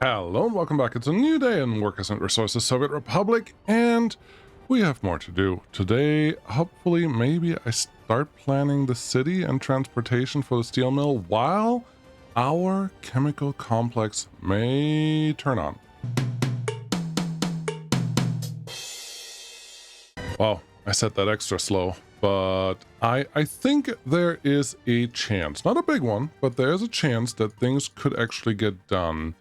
Hello and welcome back. It's a new day in Workers and Resources Soviet Republic, and we have more to do. Today, hopefully, maybe I start planning the city and transportation for the steel mill while our chemical complex may turn on. Wow, I said that extra slow, but I think there is a chance, not a big one, but there's a chance that things could actually get done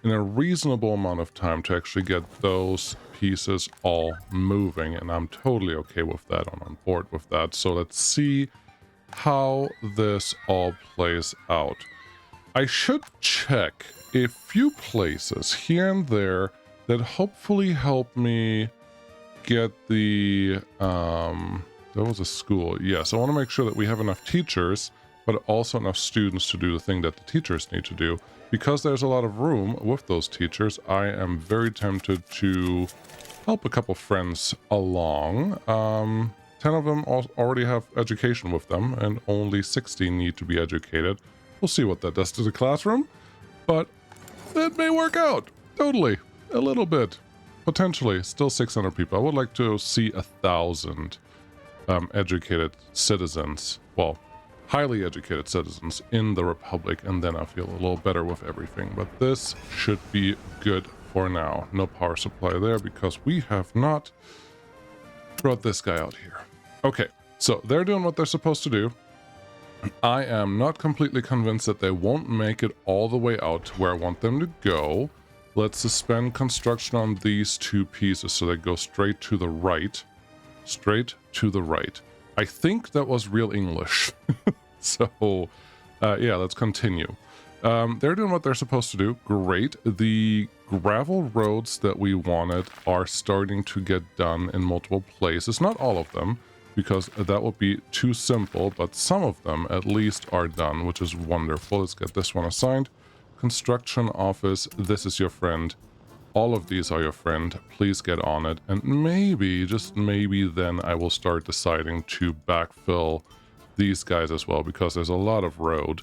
in a reasonable amount of time to actually get those pieces all moving, and I'm totally okay with that. I'm on board with that. So let's see how this all plays out. I should check a few places here and there that hopefully help me get the there was a school. Yes, I want to make sure that we have enough teachers, but also enough students to do the thing that the teachers need to do. Because there's a lot of room with those teachers, I am very tempted to help a couple friends along. 10 of them already have education with them, and only 16 need to be educated. We'll see what that does to the classroom, but it may work out. Totally. A little bit. Potentially. Still 600 people. I would like to see 1,000 educated citizens. Well, highly educated citizens in the Republic, and then I feel a little better with everything. But this should be good for now. No power supply there because we have not brought this guy out here. Okay, so they're doing what they're supposed to do. I am not completely convinced that they won't make it all the way out to where I want them to go. Let's suspend construction on these two pieces so they go straight to the right. Straight to the right. I think that was real English. So, yeah, let's continue. They're doing what they're supposed to do. Great. The gravel roads that we wanted are starting to get done in multiple places. Not all of them, because that would be too simple, but some of them at least are done, which is wonderful. Let's get this one assigned. Construction office, this is your friend. All of these are your friend. Please get on it. And maybe, just maybe, then I will start deciding to backfill these guys as well, because there's a lot of road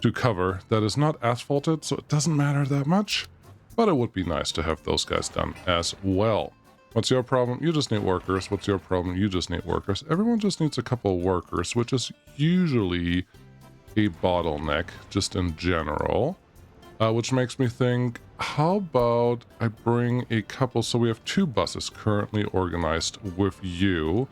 to cover that is not asphalted, so it doesn't matter that much. But it would be nice to have those guys done as well. What's your problem? You just need workers. What's your problem? You just need workers. Everyone just needs a couple of workers, which is usually a bottleneck, just in general. Which makes me think, how about I bring a couple, so we have 2 buses currently organized with you.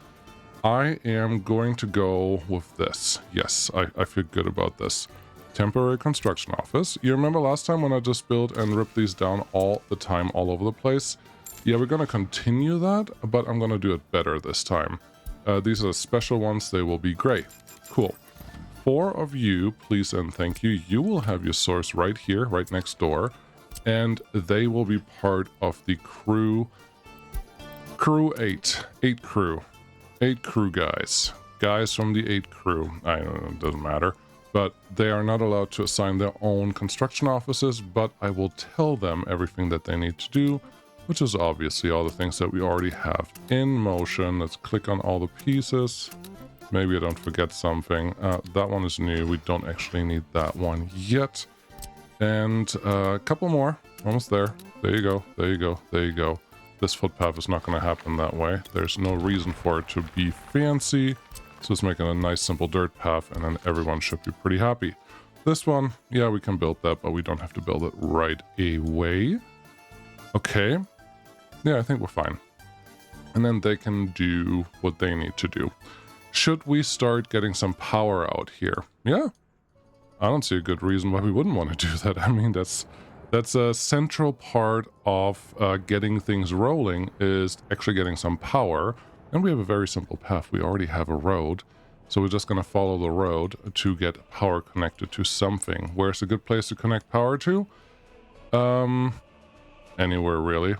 I am going to go with this. Yes, I feel good about this. Temporary construction office. You remember last time when I just built and ripped these down all the time, all over the place? Yeah, we're going to continue that, but I'm going to do it better this time. These are the special ones. They will be great. Cool. 4 of you, please and thank you. You will have your source right here, right next door, and they will be part of the crew. Crew 8. 8 crew. 8 crew guys. Guys from the 8 crew. I don't know, it doesn't matter. But they are not allowed to assign their own construction offices, but I will tell them everything that they need to do, which is obviously all the things that we already have in motion. Let's click on all the pieces. Maybe I don't forget something. That one is new. We don't actually need that one yet. And a couple more. Almost there. There you go. There you go. There you go. This footpath is not going to happen that way. There's no reason for it to be fancy. So let's make it a nice simple dirt path, and then everyone should be pretty happy. This one, yeah, we can build that, but we don't have to build it right away. Okay. Yeah, I think we're fine. And then they can do what they need to do. Should we start getting some power out here? Yeah. I don't see a good reason why we wouldn't want to do that. I mean, that's a central part of getting things rolling, is actually getting some power. And we have a very simple path. We already have a road. So we're just going to follow the road to get power connected to something. Where's a good place to connect power to? Anywhere, really.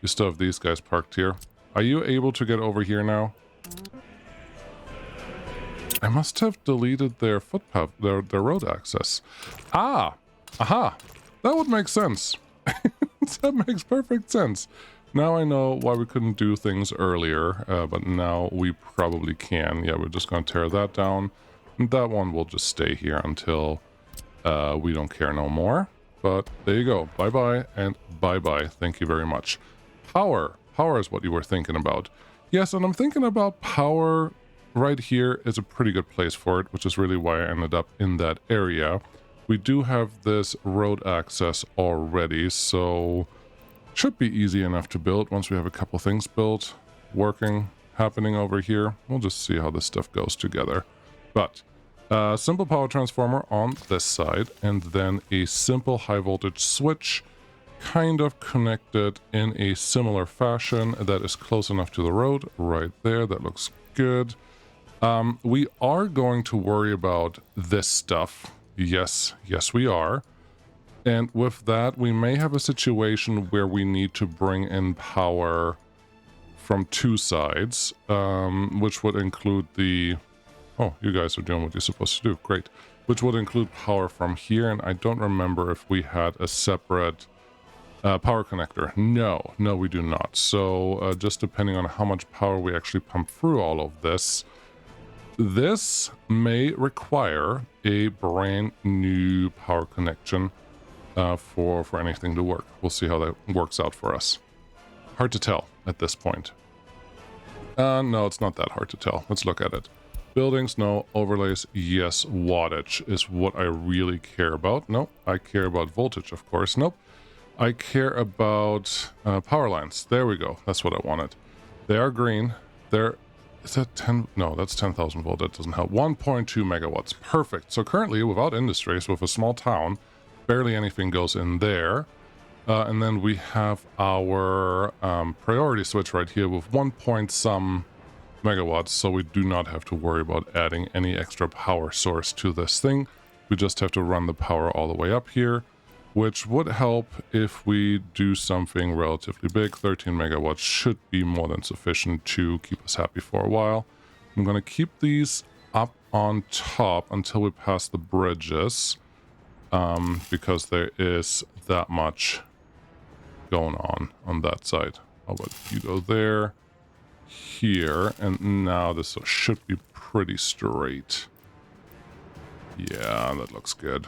You still have these guys parked here. Are you able to get over here now? I must have deleted their footpath, their road access. Ah! Aha! That would make sense. That makes perfect sense. Now I know why we couldn't do things earlier, but now we probably can. Yeah, we're just going to tear that down. And that one will just stay here until we don't care no more. but there you go. Bye-bye and bye-bye. Thank you very much. Power. Power is what you were thinking about. Yes, and I'm thinking about power right here is a pretty good place for it, which is really why I ended up in that area. We do have this road access already, so should be easy enough to build once we have a couple things built, working, happening over here. We'll just see how this stuff goes together. But simple power transformer on this side, and then a simple high voltage switch kind of connected in a similar fashion that is close enough to the road right there. That looks good. We are going to worry about this stuff. Yes, we are. And with that, we may have a situation where we need to bring in power from two sides, which would include the... Oh, you guys are doing what you're supposed to do. Great. Which would include power from here, and I don't remember if we had a separate power connector. No, we do not. So just depending on how much power we actually pump through all of this, this may require a brand new power connection for anything to work. We'll see how that works out for us. Hard to tell at this point. No, it's not that hard to tell. Let's look at it. Buildings, no. Overlays, yes. Wattage is what I really care about. Nope. I care about voltage, of course. Nope. I care about power lines. There we go. That's what I wanted. They are green. Is that 10? No, that's 10,000 volt. That doesn't help. 1.2 megawatts. Perfect. So currently, without industries, with a small town, barely anything goes in there. And then we have our priority switch right here with 1 point some megawatts, so we do not have to worry about adding any extra power source to this thing. We just have to run the power all the way up here, which would help if we do something relatively big. 13 megawatts should be more than sufficient to keep us happy for a while. I'm going to keep these up on top until we pass the bridges, because there is that much going on that side. How about you go there, here, and now this should be pretty straight. Yeah, that looks good.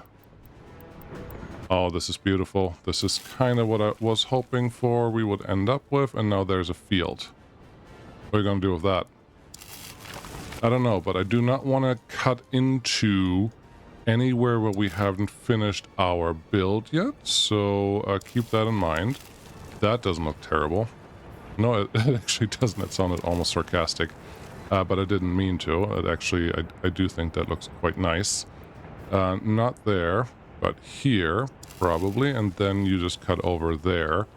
Oh, this is beautiful. This is kind of what I was hoping for we would end up with, and now there's a field. What are you going to do with that? I don't know, but I do not want to cut into anywhere where we haven't finished our build yet, so keep that in mind. That doesn't look terrible. No, it actually doesn't. It sounded almost sarcastic, but I didn't mean to. It actually, I do think that looks quite nice. Not there, but here, probably, and then you just cut over there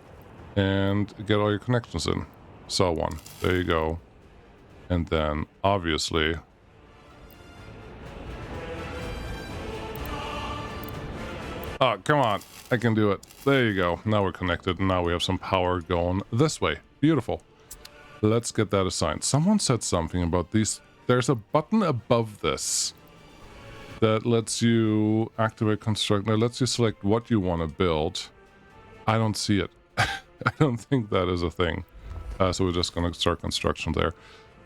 and get all your connections in. Saw one. There you go. And then, obviously... Oh, come on. I can do it. There you go. Now we're connected, and now we have some power going this way. Beautiful. Let's get that assigned. Someone said something about these. There's a button above this that lets you activate construct. That lets you select what you want to build. I don't see it. I don't think that is a thing. So we're just going to start construction there.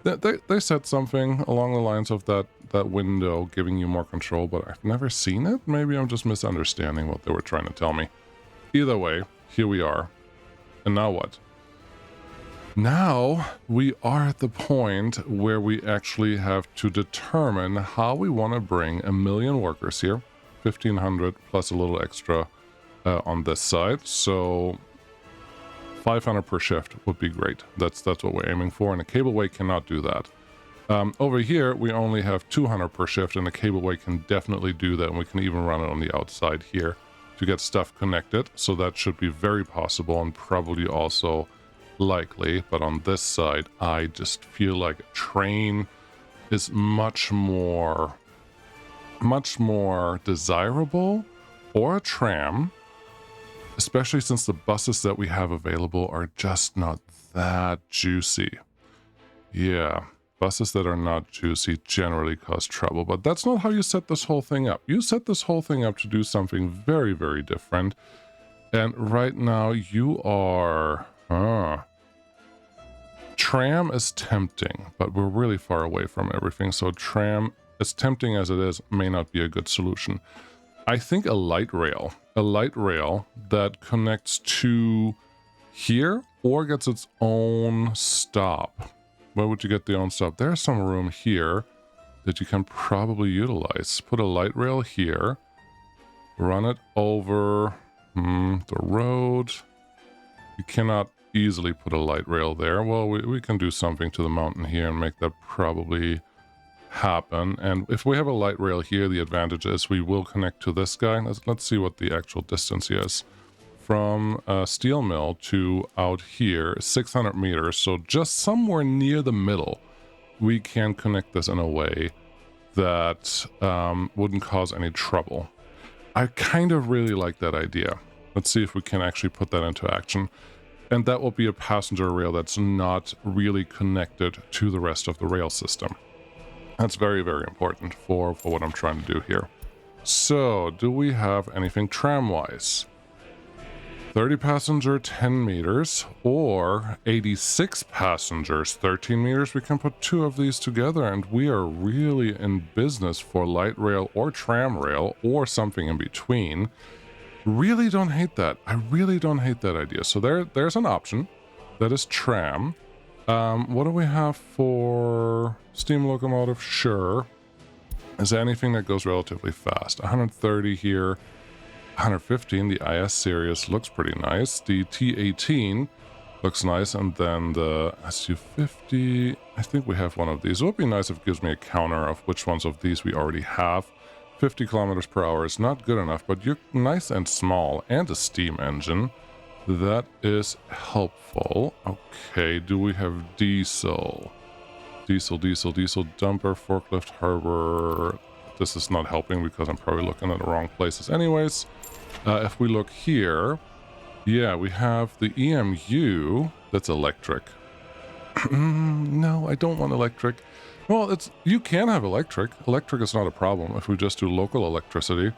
They said something along the lines of that window giving you more control, but I've never seen it. Maybe I'm just misunderstanding what they were trying to tell me. Either way, here we are. And now what? Now we are at the point where we actually have to determine how we want to bring 1 million workers here. 1,500 plus a little extra on this side. So 500 per shift would be great. That's what we're aiming for, and a cableway cannot do that. Over here, we only have 200 per shift, and a cableway can definitely do that, and we can even run it on the outside here to get stuff connected. So that should be very possible and probably also likely. But on this side, I just feel like a train is much more desirable, or a tram, especially since the buses that we have available are just not that juicy. Yeah, buses that are not juicy generally cause trouble, but that's not how you set this whole thing up. You set this whole thing up to do something very, very different. And right now you are... Tram is tempting, but we're really far away from everything, so tram, as tempting as it is, may not be a good solution. I think a light rail that connects to here or gets its own stop. Where would you get the own stop? There's some room here that you can probably utilize. Put a light rail here, run it over the road. You cannot easily put a light rail there. Well, we can do something to the mountain here and make that probably happen. And if we have a light rail here, the advantage is we will connect to this guy. Let's see what the actual distance is. From steel mill to out here, 600 meters. So just somewhere near the middle, we can connect this in a way that wouldn't cause any trouble. I kind of really like that idea. Let's see if we can actually put that into action. And that will be a passenger rail that's not really connected to the rest of the rail system. That's very, very important for what I'm trying to do here. So, do we have anything tram-wise? 30 passenger, 10 meters, or 86 passengers, 13 meters. We can put 2 of these together, and we are really in business for light rail or tram rail or something in between. Really don't hate that. I really don't hate that idea. So there's an option. That is tram. What do we have for steam locomotive? Sure. Is there anything that goes relatively fast? 130 here. 115, the IS series looks pretty nice. The T18 looks nice, and then the SU50, I think we have one of these. It would be nice if it gives me a counter of which ones of these we already have. 50 kilometers per hour is not good enough, but you're nice and small, and a steam engine. That is helpful. Okay, do we have diesel? Diesel, dumper, forklift, harbor. This is not helping because I'm probably looking at the wrong places anyways. If we look here, yeah, we have the EMU that's electric. No, I don't want electric. Well, you can have electric. Electric is not a problem. If we just do local electricity,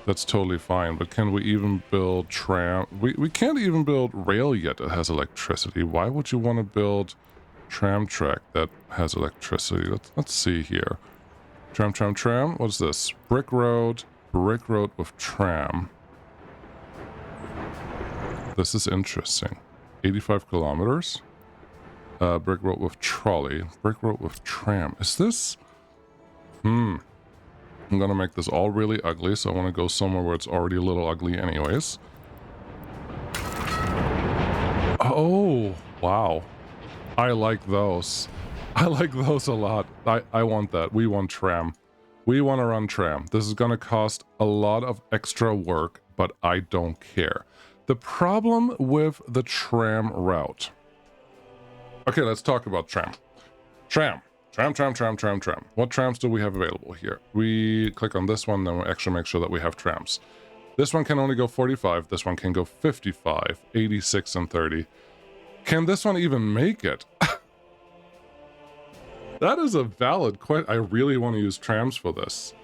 that's totally fine. But can we even build tram? We can't even build rail yet that has electricity. Why would you want to build tram track that has electricity? Let's see here. Tram. What's this? Brick road with tram. This is interesting. 85 kilometers. Brick road with trolley. Brick road with tram. Is this? I'm gonna make this all really ugly, so I want to go somewhere where it's already a little ugly anyways. Oh, wow. I like those. I like those a lot. I want that. We want tram. We want to run tram. This is going to cost a lot of extra work, but I don't care. The problem with the tram route. Okay, let's talk about tram. Tram. What trams do we have available here? We click on this one, then we actually make sure that we have trams. This one can only go 45. This one can go 55, 86, and 30. Can this one even make it? That is a valid question. I really want to use trams for this.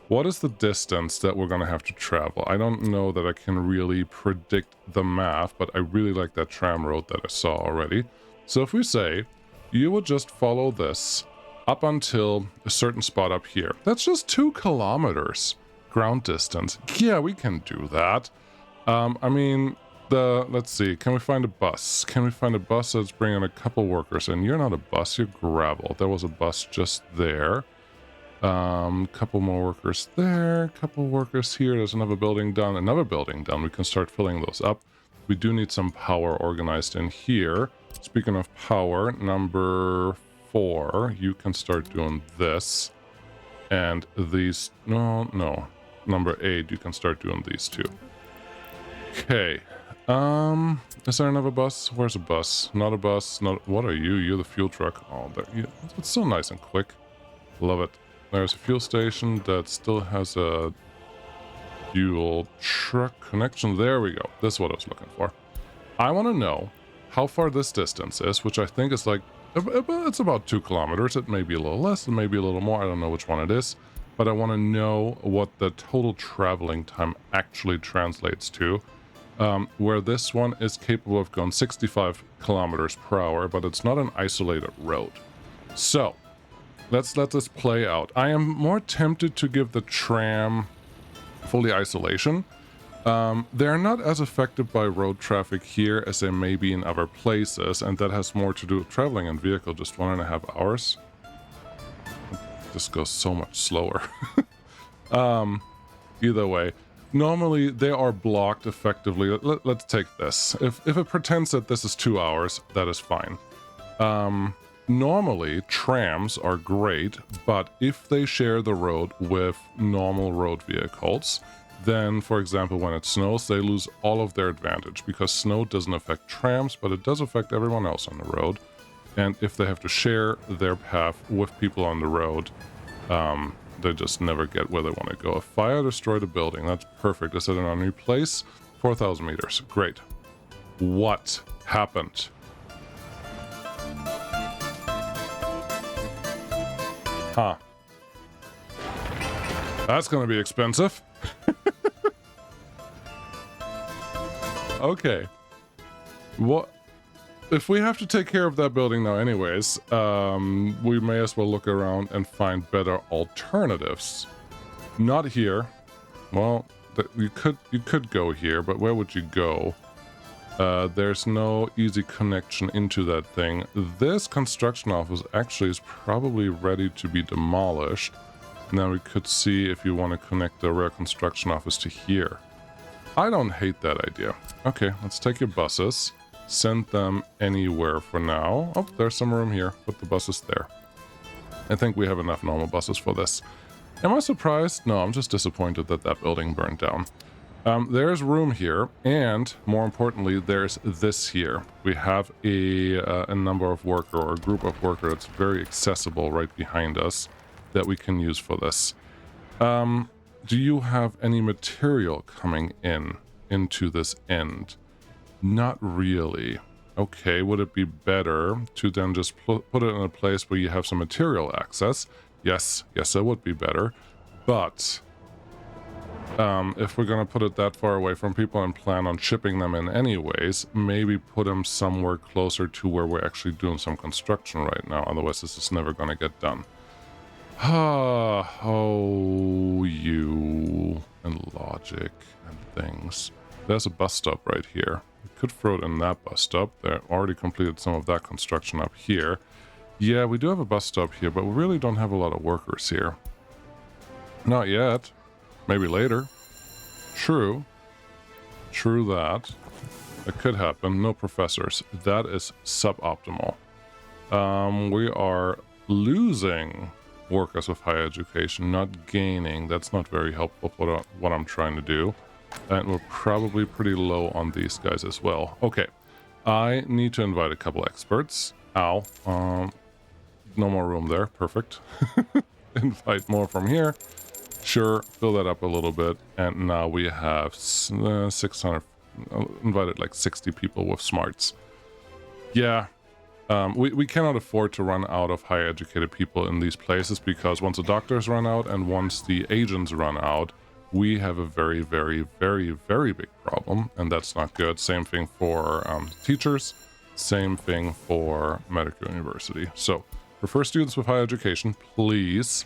What is the distance that we're going to have to travel? I don't know that I can really predict the math, but I really like that tram road that I saw already. So if we say, you would just follow this up until a certain spot up here. That's just 2 kilometers ground distance. Yeah, we can do that. I mean, let's see, can we find a bus? That's bringing a couple workers in? You're not a bus, you're gravel. There was a bus just there. Couple more workers there, couple workers here. There's another building done. We can start filling those up. We do need some power organized in here. Speaking of power, number 4, you can start doing this. And these, no. Number 8, you can start doing these two. Okay. Is there another bus? Where's a bus? Not a bus. What are you? You're the fuel truck. Oh, there. It's so nice and quick. Love it. There's a fuel station that still has a fuel truck connection. There we go. This is what I was looking for. I want to know how far this distance is, which I think is like, it's about 2 kilometers. It may be a little less, it may be a little more. I don't know which one it is, but I want to know what the total traveling time actually translates to. Where this one is capable of going 65 kilometers per hour, but it's not an isolated road. So, Let's let this play out. I am more tempted to give the tram fully isolation. They're not as affected by road traffic here as they may be in other places, and that has more to do with traveling in vehicle just 1.5 hours. This goes so much slower. Either way, normally they are blocked effectively. Let's take this. If it pretends that this is 2 hours, that is fine. Normally, trams are great, but if they share the road with normal road vehicles, then, for example, when it snows, they lose all of their advantage, because snow doesn't affect trams, but it does affect everyone else on the road. And if they have to share their path with people on the road, they just never get where they want to go. A fire destroyed a building. That's perfect. Is it in a new place? 4,000 meters. Great. What happened? Huh. That's going to be expensive. Okay. What? If we have to take care of that building now anyways, we may as well look around and find better alternatives. Not here. Well, you could go here, but where would you go? There's no easy connection into that thing. This construction office actually is probably ready to be demolished. Now we could see if you want to connect the rear construction office to here. I don't hate that idea. Okay, let's take your buses. Send them anywhere for now. Oh, there's some room here. Put the buses there. I think we have enough normal buses for this. Am I surprised? No, I'm just disappointed that that building burned down. There's room here, and more importantly, there's this here. We have a number of worker, or a group of worker that's very accessible right behind us that we can use for this. Do you have any material coming into this end? Not really. Okay, would it be better to then just put it in a place where you have some material access? Yes, it would be better. But if we're going to put it that far away from people and plan on shipping them in anyways, maybe put them somewhere closer to where we're actually doing some construction right now. Otherwise, this is never going to get done. Oh, you and logic and things. There's a bus stop right here. We could throw it in that bus stop. They already completed some of that construction up here. Yeah, we do have a bus stop here, but we really don't have a lot of workers here. Not yet. Maybe later. True. True that. It could happen. No professors. That is suboptimal. We are losing workers with higher education, not gaining. That's not very helpful for what I'm trying to do. And we're probably pretty low on these guys as well. Okay, I need to invite a couple experts. Ow. No more room there. Perfect. Invite more from here. Sure, fill that up a little bit. And now we have 600, invited like 60 people with smarts. Yeah. We cannot afford to run out of higher educated people in these places, because once the doctors run out and once the agents run out, we have a very, very, very, very big problem, and that's not good. Same thing for teachers, same thing for medical university. So prefer students with higher education, please,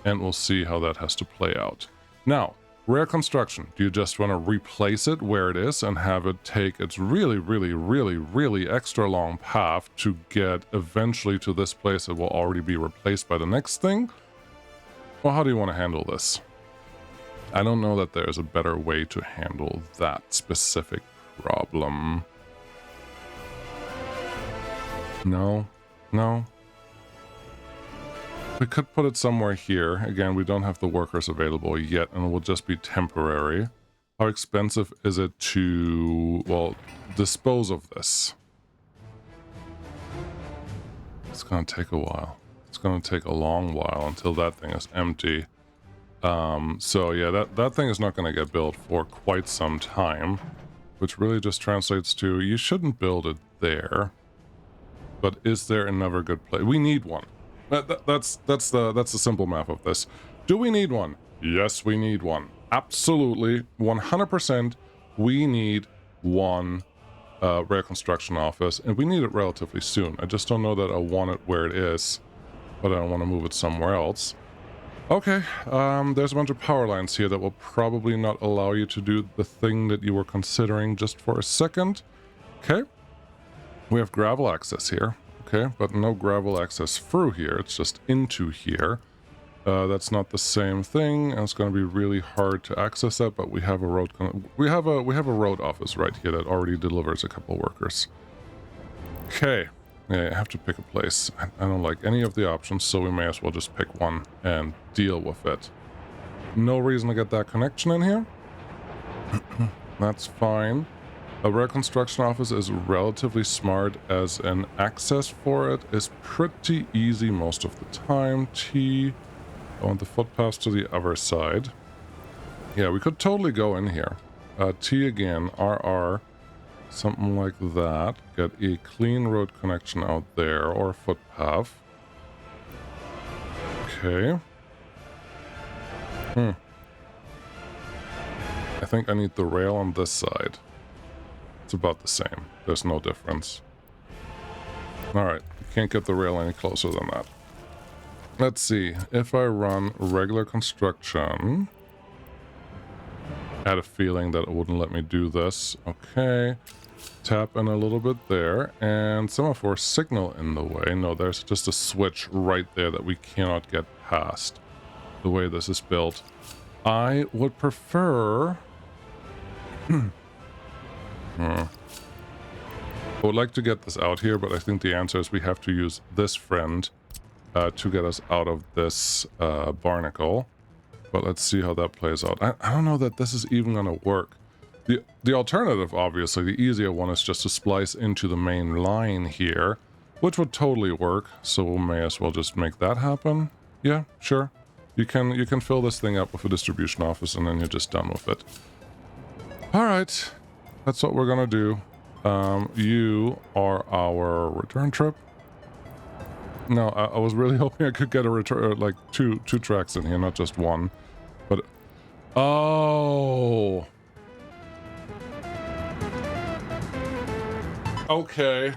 and we'll see how that has to play out. Now, rare construction. Do you just want to replace it where it is and have it take its really, really, really, really extra long path to get eventually to this place that will already be replaced by the next thing? Well, how do you want to handle this? I don't know that there's a better way to handle that specific problem. No. We could put it somewhere here. Again, we don't have the workers available yet, and it will just be temporary. How expensive is it to, well, dispose of this? It's going to take a while. It's going to take a long while until that thing is empty. So yeah, that thing is not going to get built for quite some time, which really just translates to you shouldn't build it there. But is there another good place? We need one. That's the simple math of this. Do we need one? Yes, we need one. Absolutely, 100%. We need one rare construction office, and we need it relatively soon. I just don't know that I want it where it is. but I don't want to move it somewhere else. Okay, there's a bunch of power lines here that will probably not allow you to do the thing that you were considering just for a second. Okay, we have gravel access here. Okay, but no gravel access through here, it's just into here. That's not the same thing, and it's going to be really hard to access that, but we have a road we have a road office right here that already delivers a couple workers. Okay. Yeah, I have to pick a place. I don't like any of the options, so we may as well just pick one and deal with it. No reason to get that connection in here. That's fine. A rare construction office is relatively smart, as an access for it is pretty easy most of the time. T. I want the footpaths to the other side. Yeah, we could totally go in here. T again, RR. Something like that. Get a clean road connection out there, or a footpath. Okay. I think I need the rail on this side. It's about the same. There's no difference. Alright, can't get the rail any closer than that. Let's see. If I run regular construction... I had a feeling that it wouldn't let me do this. Okay. Tap in a little bit there, and semaphore signal in the way. No, there's just a switch right there that we cannot get past the way this is built. I would prefer... I would like to get this out here, but I think the answer is we have to use this friend to get us out of this barnacle. But let's see how that plays out. I don't know that this is even going to work. The alternative, obviously, the easier one, is just to splice into the main line here, which would totally work. So we may as well just make that happen. Yeah, sure. You can fill this thing up with a distribution office, and then you're just done with it. All right, that's what we're gonna do. You are our return trip. No, I was really hoping I could get a return, like two tracks in here, not just one. But oh, okay.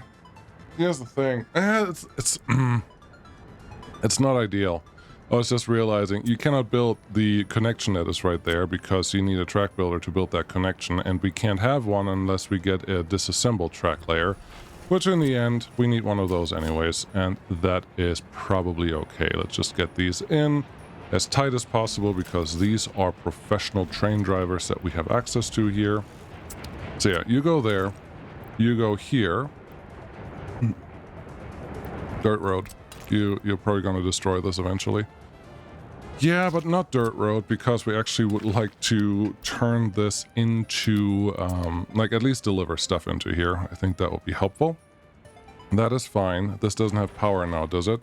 Here's the thing. It's not ideal. I was just realizing you cannot build the connection that is right there because you need a track builder to build that connection, and we can't have one unless we get a disassembled track layer, which in the end we need one of those anyways, and that is probably okay. Let's just get these in as tight as possible because these are professional train drivers that we have access to here. So yeah, you go there, you go here. Dirt road. You're probably going to destroy this eventually. Yeah, but not dirt road, because we actually would like to turn this into, like, at least deliver stuff into here. I think that would be helpful. That is fine. This doesn't have power now, does it?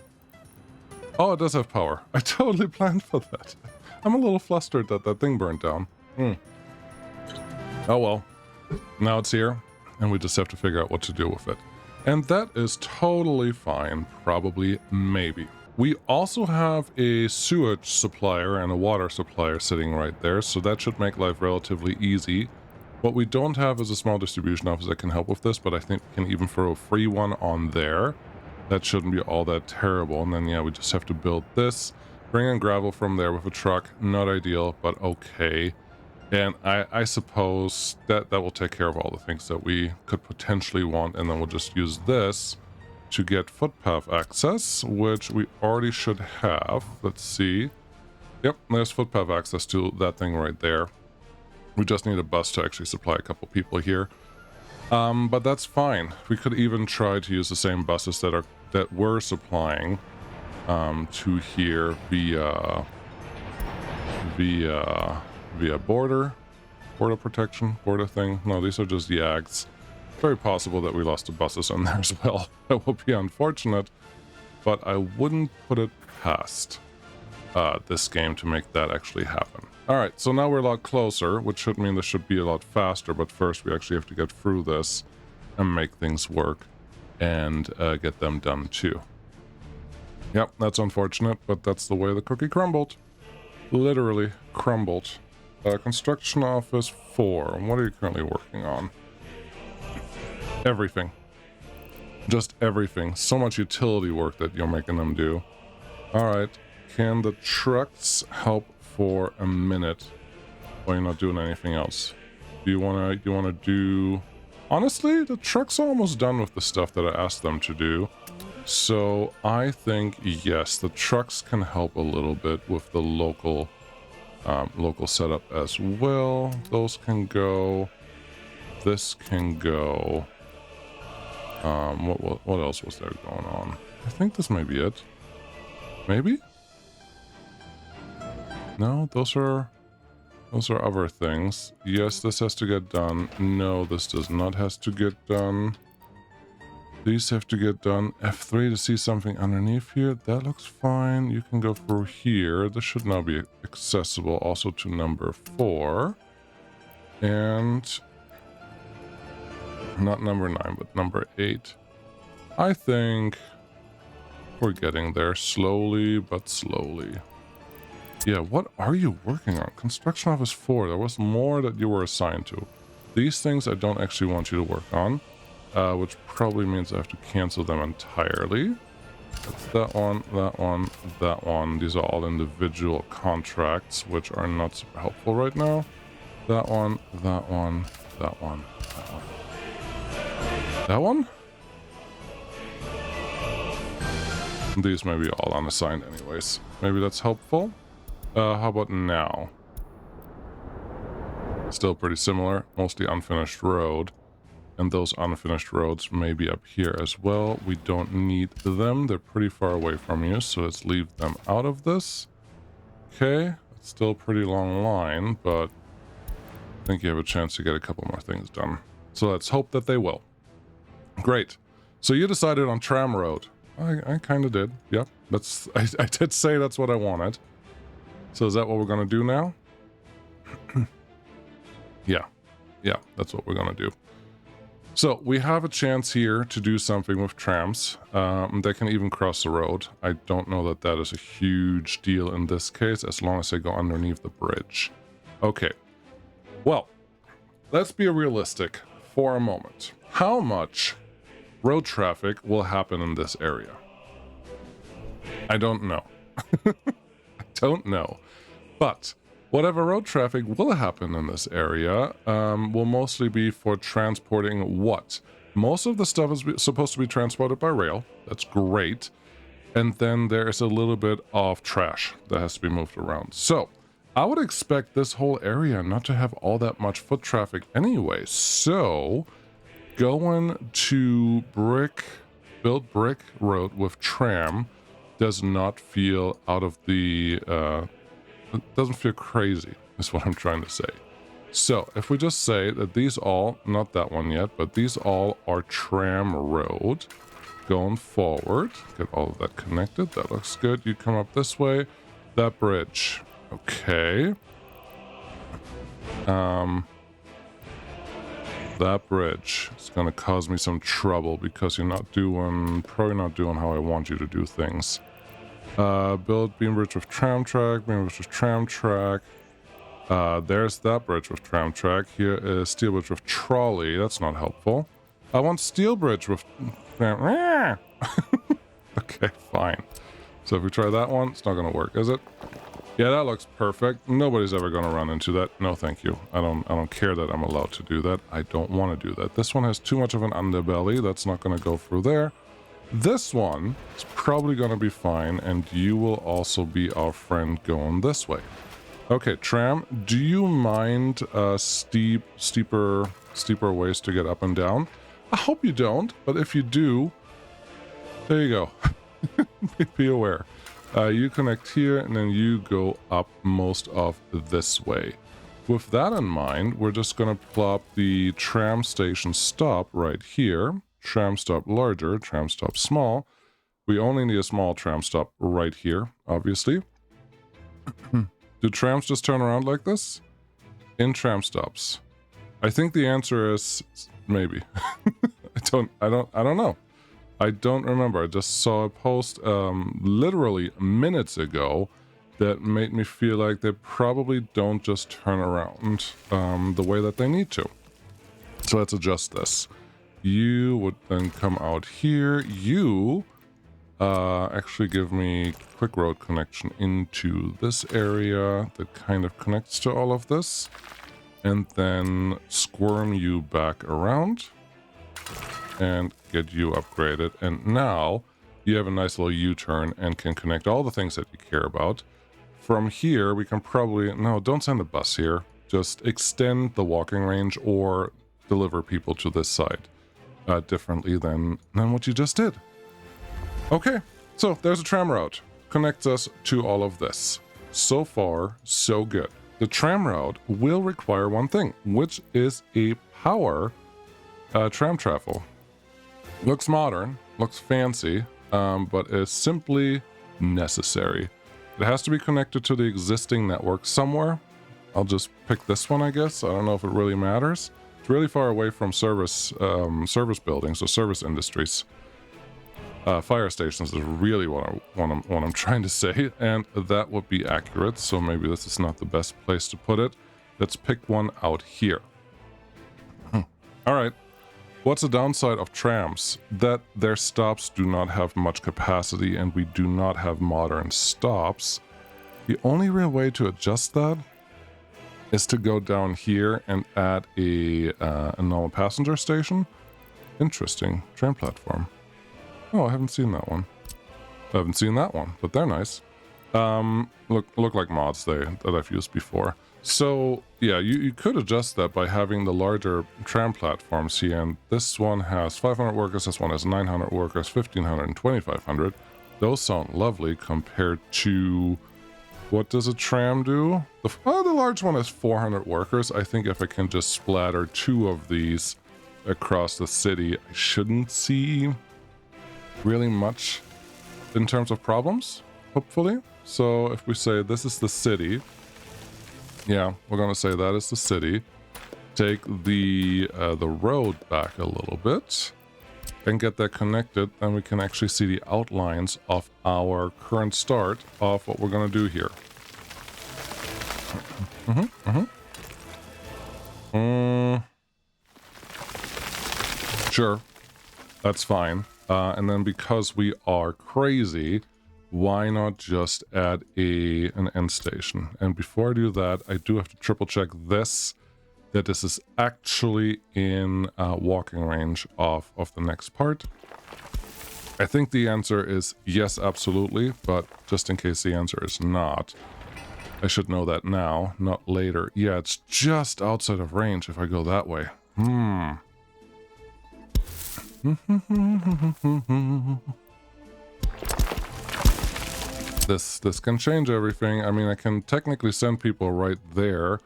Oh, it does have power. I totally planned for that. I'm a little flustered that that thing burnt down. Oh well. Now it's here, and we just have to figure out what to do with it. And that is totally fine, probably, maybe. We also have a sewage supplier and a water supplier sitting right there, so that should make life relatively easy. What we don't have is a small distribution office that can help with this, but I think we can even throw a free one on there. That shouldn't be all that terrible. And then, yeah, we just have to build this. Bring in gravel from there with a truck. Not ideal, but okay. And I suppose that will take care of all the things that we could potentially want, and then we'll just use this to get footpath access, which we already should have. Let's see. Yep, there's footpath access to that thing right there. We just need a bus to actually supply a couple people here. But that's fine. We could even try to use the same buses that we're supplying to here via border protection, border thing. No, these are just Yags. Very possible that we lost the buses on there as well. That would be unfortunate, but I wouldn't put it past this game to make that actually happen. All right, so now we're a lot closer, which should mean this should be a lot faster, but first we actually have to get through this and make things work and get them done too. Yep, that's unfortunate, but that's the way the cookie crumbled. Literally crumbled. Construction office 4. What are you currently working on? Everything. Just everything. So much utility work that you're making them do. All right. Can the trucks help for a minute while you're not doing anything else? Do you wanna do? Honestly, the trucks are almost done with the stuff that I asked them to do. So I think yes, the trucks can help a little bit with the local setup as well. Those can go. This can go. What else was there going on? I think this may be it. Maybe? No, those are other things. Yes, this has to get done. No, this does not has to get done. These have to get done. F3 to see something underneath here. That looks fine. You can go through here. This should now be accessible also to number 4. And not number 9, but number 8. I think we're getting there slowly, but slowly. Yeah, what are you working on? Construction Office 4. There was more that you were assigned to. These things I don't actually want you to work on, which probably means I have to cancel them entirely. That's that one, that one, that one. These are all individual contracts, which are not super helpful right now. That one, that one, that one, that one. That one? These may be all unassigned anyways. Maybe that's helpful. How about now? Still pretty similar, mostly unfinished road. And those unfinished roads may be up here as well. We don't need them. They're pretty far away from you, so let's leave them out of this. Okay, it's still a pretty long line, but I think you have a chance to get a couple more things done. So let's hope that they will. Great. So you decided on Tram Road. I kind of did. Yep. I did say that's what I wanted. So is that what we're going to do now? Yeah. Yeah, that's what we're going to do. So we have a chance here to do something with trams. They can even cross the road. I don't know that that is a huge deal in this case, as long as they go underneath the bridge. Okay. Well, let's be realistic for a moment. How much road traffic will happen in this area? I don't know. I don't know. But whatever road traffic will happen in this area will mostly be for transporting what? Most of the stuff is supposed to be transported by rail. That's great. And then there's a little bit of trash that has to be moved around. So I would expect this whole area not to have all that much foot traffic anyway. So going to build brick road with tram does not feel out of the, it doesn't feel crazy, is what I'm trying to say. So if we just say that these all, not that one yet, but these all are tram road going forward, get all of that connected, that looks good. You come up this way, that bridge, okay. That bridge is going to cause me some trouble because you're probably not doing how I want you to do things. Build beam bridge with tram track, beam bridge with tram track. There's that bridge with tram track. Here is steel bridge with trolley. That's not helpful. I want steel bridge with tram. Okay, fine. So if we try that one, it's not going to work, is it? Yeah, that looks perfect. Nobody's ever going to run into that. No, thank you. I don't care that I'm allowed to do that. I don't want to do that. This one has too much of an underbelly. That's not going to go through there. This one is probably going to be fine, and you will also be our friend going this way. Okay, Tram, do you mind steeper ways to get up and down? I hope you don't, but if you do, there you go. Be aware. You connect here, and then you go up most of this way. With that in mind, we're just going to plop the tram station stop right here. Tram stop larger, tram stop small. We only need a small tram stop right here, obviously. Do trams just turn around like this? In tram stops. I think the answer is maybe. I don't know. I don't remember. I just saw a post literally minutes ago that made me feel like they probably don't just turn around the way that they need to. So let's adjust this. You would then come out here. You actually give me quick road connection into this area that kind of connects to all of this. And then squirm you back around and get you upgraded. And now you have a nice little U-turn and can connect all the things that you care about. From here, we can probably... No, don't send a bus here. Just extend the walking range or deliver people to this side differently than what you just did. Okay, so there's a tram route. Connects us to all of this. So far, so good. The tram route will require one thing, which is a power tram travel. Looks modern, looks fancy, but is simply necessary. It has to be connected to the existing network somewhere. I'll just pick this one, I guess. I don't know if it really matters. It's really far away from service buildings or service industries. Fire stations is really what I'm trying to say, and that would be accurate, so maybe this is not the best place to put it. Let's pick one out here. Alright, what's the downside of trams? That their stops do not have much capacity, and we do not have modern stops. The only real way to adjust that is to go down here and add a normal passenger station. Interesting. Tram platform. Oh, I haven't seen that one. I haven't seen that one, but they're nice. Look like mods that I've used before. So yeah, you could adjust that by having the larger tram platforms here, and this one has 500 workers, this one has 900 workers, 1500 and 2500. Those sound lovely compared to... What does a tram do? The large one has 400 workers. I think if I can just splatter 2 of these across the city, I shouldn't see really much in terms of problems, hopefully. So if we say this is the city, yeah, we're gonna say that is the city. Take the road back a little bit and get that connected, then we can actually see the outlines of our current start of what we're gonna do here. Sure, that's fine. And then because we are crazy, why not just add an end station? And before I do that, I do have to triple check this, that this is actually in walking range of the next part. I think the answer is yes, absolutely, but just in case the answer is not, I should know that now, not later. Yeah, it's just outside of range if I go that way. This can change everything. I mean, I can technically send people right there,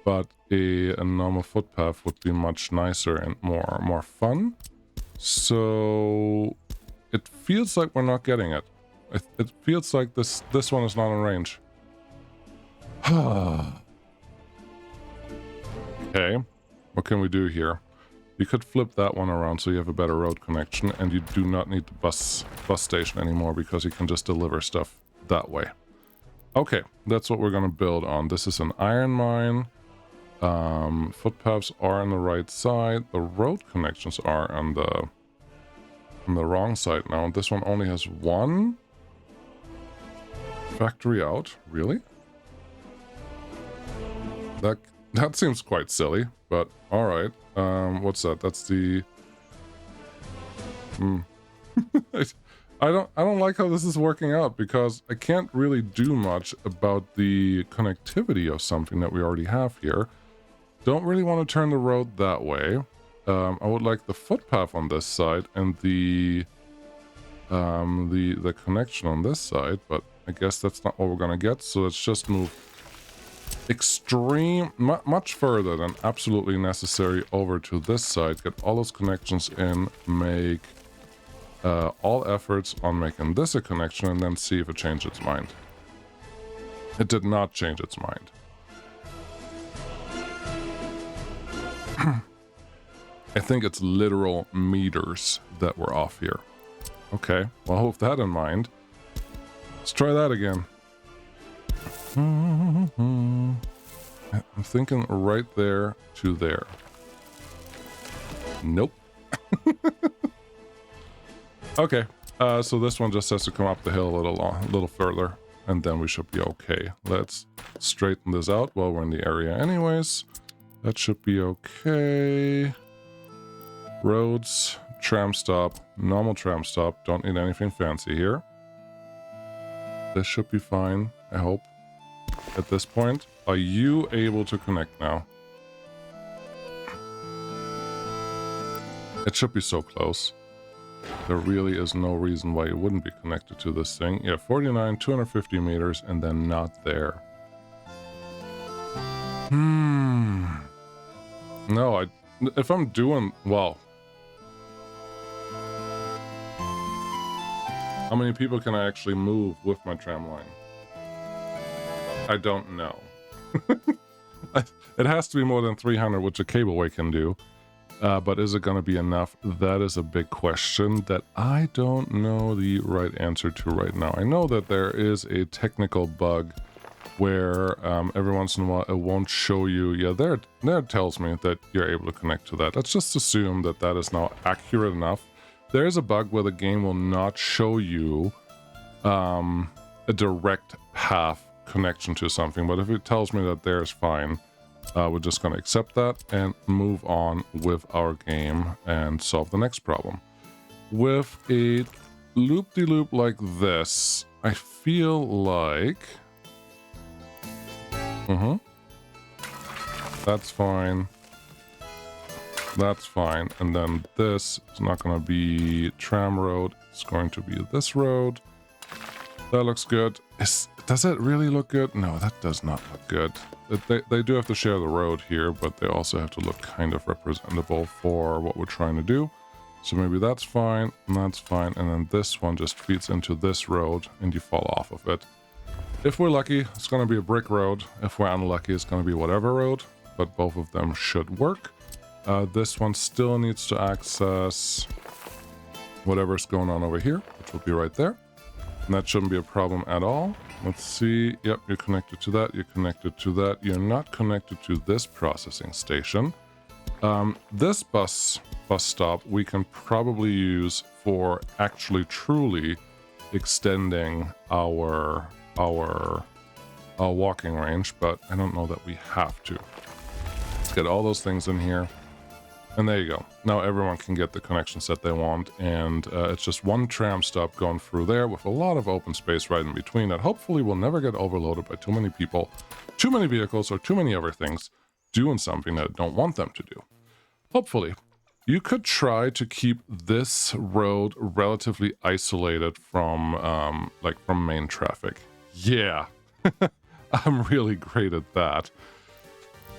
but a normal footpath would be much nicer and more fun. So it feels like we're not getting it. It feels like this one is not in range. Okay, what can we do here? You could flip that one around so you have a better road connection, and you do not need the bus station anymore because you can just deliver stuff that way. Okay, that's what we're gonna build on. This is an iron mine. Footpaths are on the right side. The road connections are on the wrong side now. This one only has one factory out. Really? That seems quite silly, but all right. What's that? That's the... I don't like how this is working out, because I can't really do much about the connectivity of something that we already have here. Don't really want to turn the road that way. I would like the footpath on this side and the connection on this side, but I guess that's not what we're gonna get. So let's just move much further than absolutely necessary over to this side, get all those connections in, make all efforts on making this a connection, and then see if it changed its mind. It did not change its mind. I think it's literal meters that were off here. Okay, well, with that in mind, let's try that again. I'm thinking right there to there. Nope. Okay, So this one just has to come up the hill a little further, and then we should be okay. Let's straighten this out while we're in the area anyways. That should be okay. Roads, tram stop, normal tram stop. Don't need anything fancy here. This should be fine, I hope. At this point, are you able to connect now? It should be so close. There really is no reason why you wouldn't be connected to this thing. Yeah, 49, 250 meters, and then not there. No, if I'm doing well. How many people can I actually move with my tram line? I don't know. It has to be more than 300, which a cableway can do. But is it going to be enough? That is a big question that I don't know the right answer to right now. I know that there is a technical bug where every once in a while it won't show you. Yeah, there it tells me that you're able to connect to that. Let's just assume that that is now accurate enough. There is a bug where the game will not show you a direct path connection to something, but if it tells me that there's fine, we're just going to accept that and move on with our game and solve the next problem. With a loop-de-loop like this, I feel like... That's fine. That's fine. And then this is not going to be tram road. It's going to be this road. That looks good. Does it really look good? No, that does not look good. They do have to share the road here, but they also have to look kind of representable for what we're trying to do. So maybe that's fine, and that's fine. And then this one just feeds into this road, and you fall off of it. If we're lucky, it's going to be a brick road. If we're unlucky, it's going to be whatever road, but both of them should work. This one still needs to access whatever's going on over here, which will be right there. And that shouldn't be a problem at all. Let's see. Yep, you're connected to that. You're connected to that. You're not connected to this processing station. This bus stop we can probably use for actually truly extending our walking range, but I don't know that we have to. Let's get all those things in here. And there you go. Now everyone can get the connections that they want, and it's just one tram stop going through there with a lot of open space right in between that hopefully will never get overloaded by too many people, too many vehicles, or too many other things doing something that I don't want them to do. Hopefully. You could try to keep this road relatively isolated from main traffic. Yeah, I'm really great at that.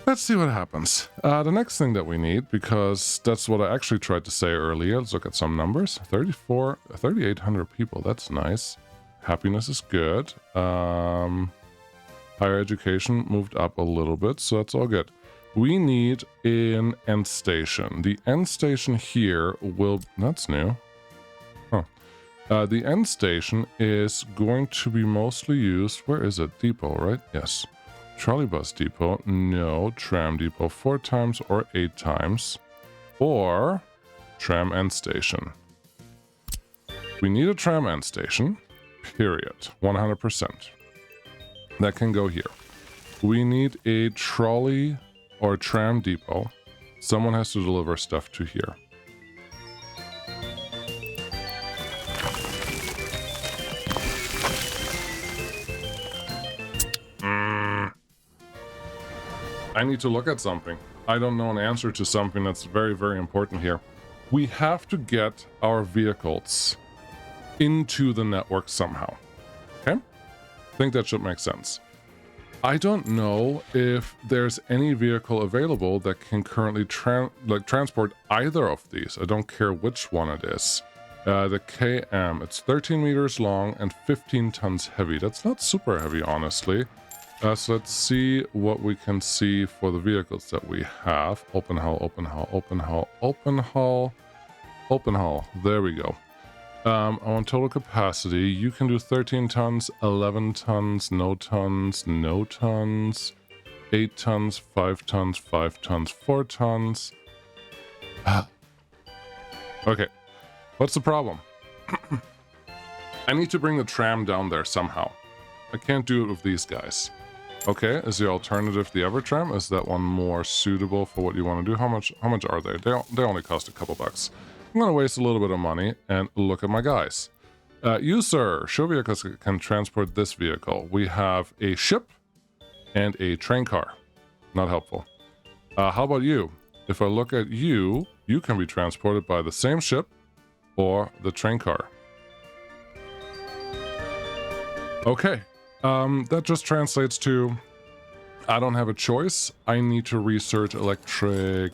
Let's see what happens. The next thing that we need, because that's what I actually tried to say earlier. Let's look at some numbers. 3,800 people. That's nice. Happiness is good. Higher education moved up a little bit, so that's all good. We need an end station. The end station here will... That's new. Huh. The end station is going to be mostly used... Where is it? Depot, right? Yes. Trolley bus depot. No. Tram depot 4 times or 8 times. Or tram end station. We need a tram end station. Period. 100%. That can go here. We need a trolley or tram depot. Someone has to deliver stuff to here. I need to look at something. I don't know an answer to something that's very, very important here. We have to get our vehicles into the network somehow. Okay? I think that should make sense. I don't know if there's any vehicle available that can currently transport either of these. I don't care which one it is. The KM, it's 13 meters long and 15 tons heavy. That's not super heavy, honestly. So let's see what we can see for the vehicles that we have. Open hull, open hull, open hull, open hull, open hull. There we go. On total capacity, you can do 13 tons, 11 tons, no tons, no tons, 8 tons, 5 tons, 5 tons, 4 tons. Okay, what's the problem? I need to bring the tram down there somehow. I can't do it with these guys. Okay, is the alternative the other tram? Is that one more suitable for what you want to do? How much are they? They only cost a couple bucks. I'm gonna waste a little bit of money and look at my guys. You, sir, show vehicles can transport this vehicle. We have a ship and a train car. Not helpful. How about you? If I look at you, you can be transported by the same ship or the train car. Okay, that just translates to I don't have a choice. I need to research electrified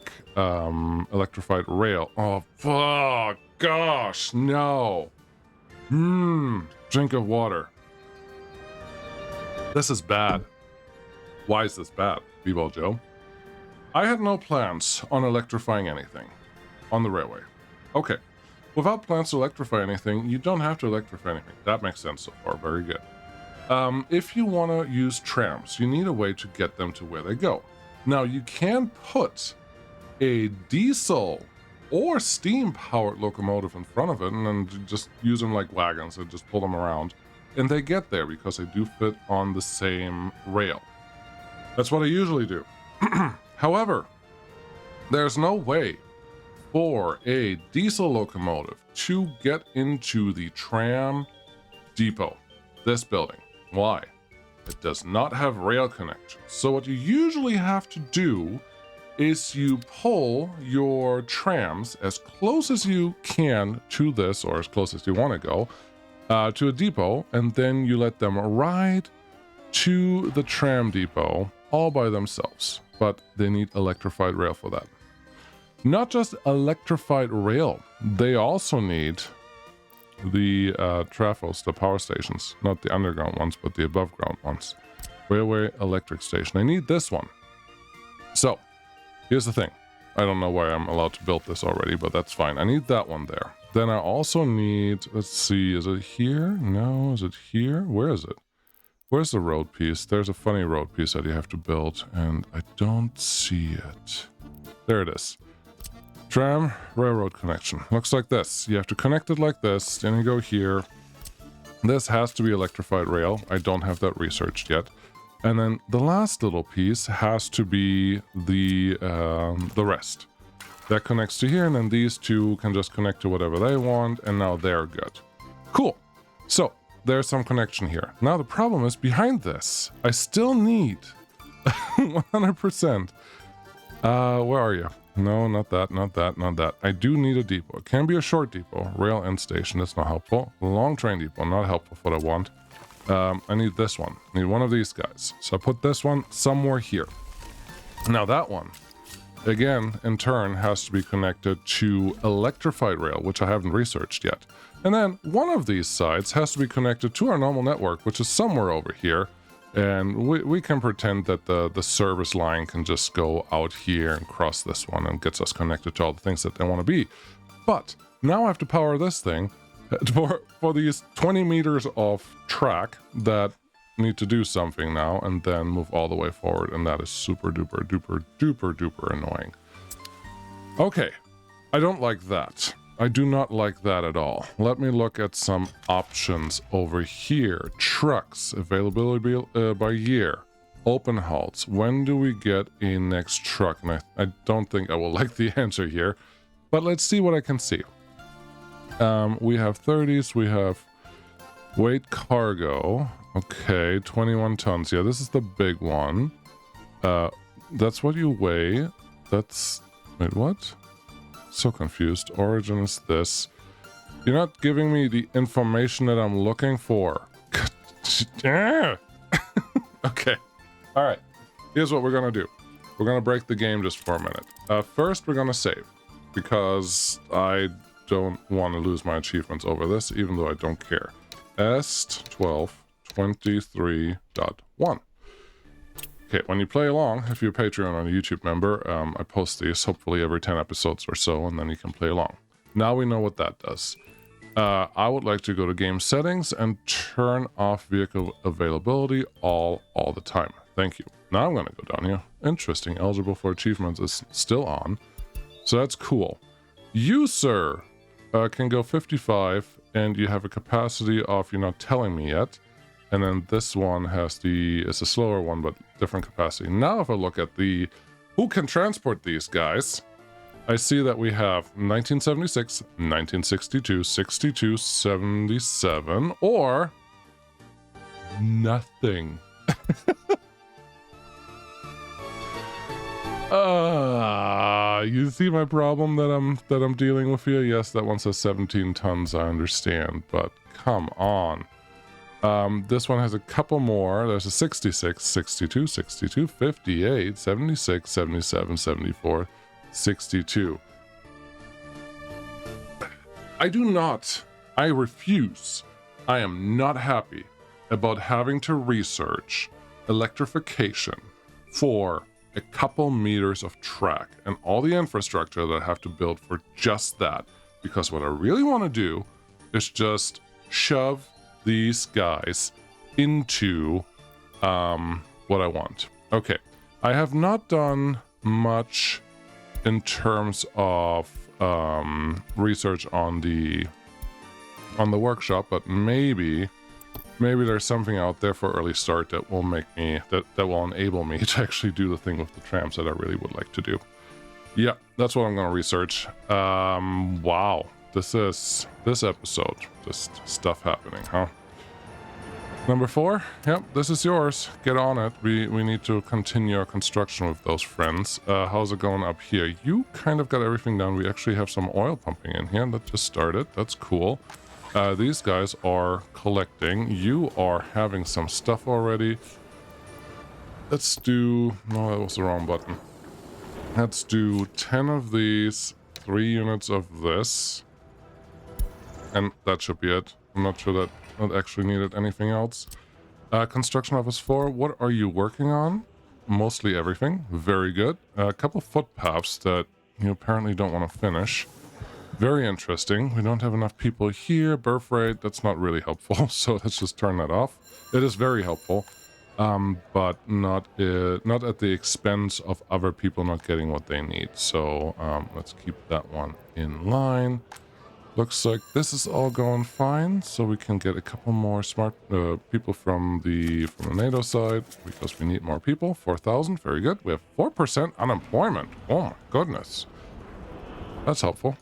rail. Oh, fuck, gosh, no. Drink of water. This is bad. Why is this bad, B-Ball Joe? I had no plans on electrifying anything on the railway. Okay, without plans to electrify anything, you don't have to electrify anything. That makes sense so far, very good. If you want to use trams, you need a way to get them to where they go. Now, you can put a diesel or steam-powered locomotive in front of it and then just use them like wagons and just pull them around. And they get there because they do fit on the same rail. That's what I usually do. However, there's no way for a diesel locomotive to get into the tram depot, this building. Why? It does not have rail connection. So what you usually have to do is you pull your trams as close as you can to this, or as close as you want to go, to a depot, and then you let them ride to the tram depot all by themselves. But they need electrified rail for that. Not just electrified rail, they also need the trafos, the power stations, not the underground ones, but the above ground ones. Railway electric station. I need this one. So, here's the thing. I don't know why I'm allowed to build this already, but that's fine. I need that one there. Then I also need, let's see, is it here? No, is it here? Where is it? Where's the road piece? There's a funny road piece that you have to build, and I don't see it. There it is. Tram railroad connection. Looks like this. You have to connect it like this, then you go here. This has to be electrified rail. I don't have that researched yet. And then the last little piece has to be the rest. That connects to here, and then these two can just connect to whatever they want, and now they're good. Cool. So, there's some connection here. Now the problem is behind this. I still need 100%. Where are you? No, not that, not that, not that. I do need a depot. It can be a short depot. Rail end station, that's not helpful. Long train depot, not helpful for what I want. I need this one. I need one of these guys. So I put this one somewhere here. Now that one, again, in turn, has to be connected to electrified rail, which I haven't researched yet. And then one of these sides has to be connected to our normal network, which is somewhere over here. And we can pretend that the service line can just go out here and cross this one and gets us connected to all the things that they want to be. But now I have to power this thing for these 20 meters of track that need to do something now and then move all the way forward. And that is super duper duper duper duper annoying. Okay, I don't like that. I do not like that at all. Let me look at some options over here. Trucks, availability by year, open halts. When do we get a next truck? And I don't think I will like the answer here, but let's see what I can see. We have 30s, we have weight cargo. Okay, 21 tons. Yeah, this is the big one. That's what you weigh. That's, wait, what? So confused. Origin is this. You're not giving me the information that I'm looking for. Okay. All right. Here's what we're going to do. We're going to break the game just for a minute. First, we're going to save because I don't want to lose my achievements over this, even though I don't care. S1223.1. Okay, when you play along, if you're a Patreon or a YouTube member, I post these hopefully every 10 episodes or so, and then you can play along. Now we know what that does. I would like to go to game settings and turn off vehicle availability all the time. Thank you. Now I'm going to go down here. Interesting. Eligible for achievements is still on. So that's cool. You, sir, can go 55 and you have a capacity of, you're not telling me yet. And then this one has is a slower one, but different capacity. Now if I look at who can transport these guys, I see that we have 1976, 1962, 62, 77, or nothing. You see my problem that I'm dealing with here? Yes, that one says 17 tons, I understand, but come on. This one has a couple more. There's a 66, 62, 62, 58, 76, 77, 74, 62. I refuse. I am not happy about having to research electrification for a couple meters of track and all the infrastructure that I have to build for just that. Because what I really want to do is just shove these guys into what I want. Okay, I have not done much in terms of research on the workshop, but maybe there's something out there for early start that will make me that will enable me to actually do the thing with the trams that I really would like to do. Yeah, that's what I'm going to research. Wow, this episode, just stuff happening, huh? Number 4, yep, this is yours. Get on it. We need to continue our construction with those friends. How's it going up here? You kind of got everything done. We actually have some oil pumping in here that just started. That's cool. These guys are collecting. You are having some stuff already. Let's do... No, that was the wrong button. Let's do 10 of these, 3 units of this. And that should be it. I'm not sure that actually needed anything else. Construction office 4, what are you working on? Mostly everything. Very good. A couple footpaths that you apparently don't want to finish. Very interesting. We don't have enough people here. Birth rate, that's not really helpful, so let's just turn that off. It is very helpful, but not at the expense of other people not getting what they need. So let's keep that one in line. Looks like this is all going fine, so we can get a couple more smart people from the NATO side, because we need more people. 4,000, very good. We have 4% unemployment. Oh my goodness. That's helpful.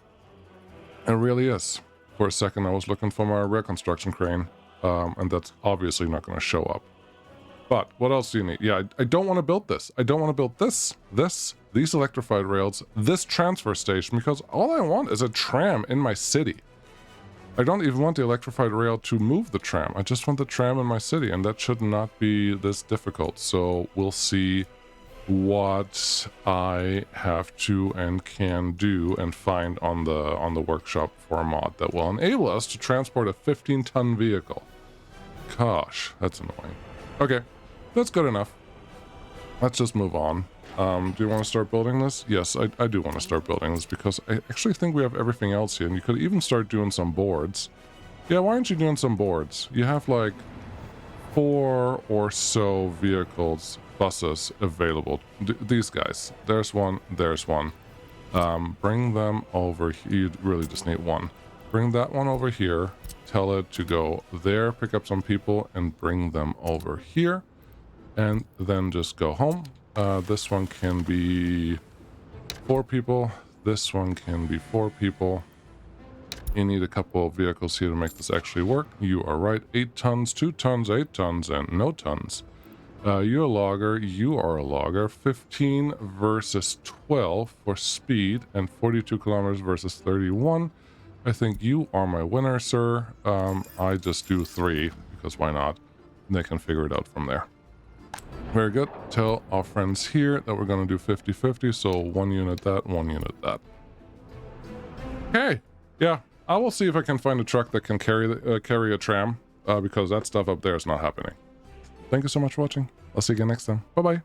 It really is. For a second I was looking for my rail construction crane, and that's obviously not going to show up. But what else do you need? Yeah, I don't want to build this. I don't want to build these electrified rails, this transfer station, because all I want is a tram in my city. I don't even want the electrified rail to move the tram. I just want the tram in my city, and that should not be this difficult. So we'll see what I have to and can do and find on the workshop for a mod that will enable us to transport a 15-ton vehicle. Gosh, that's annoying. Okay, that's good enough. Let's just move on. Do you want to start building this? Yes, I do want to start building this, because I actually think we have everything else here, and you could even start doing some boards. Yeah, why aren't you doing some boards? You have like 4 or so vehicles, buses available. These guys. There's one, there's one. Bring them over here. You really just need one. Bring that one over here. Tell it to go there, pick up some people, and bring them over here. And then just go home. This one can be 4 people. This one can be 4 people. You need a couple of vehicles here to make this actually work. You are right. 8 tons, 2 tons, 8 tons, and no tons. You're a logger. You are a logger. 15 versus 12 for speed, and 42 kilometers versus 31. I think you are my winner, sir. I just do 3, because why not? They can figure it out from there. Very good. Tell our friends here that we're going to do 50-50, so 1 unit that, 1 unit that. Okay. Yeah, I will see if I can find a truck that can carry a tram, because that stuff up there is not happening. Thank you so much for watching. I'll see you again next time. Bye-bye.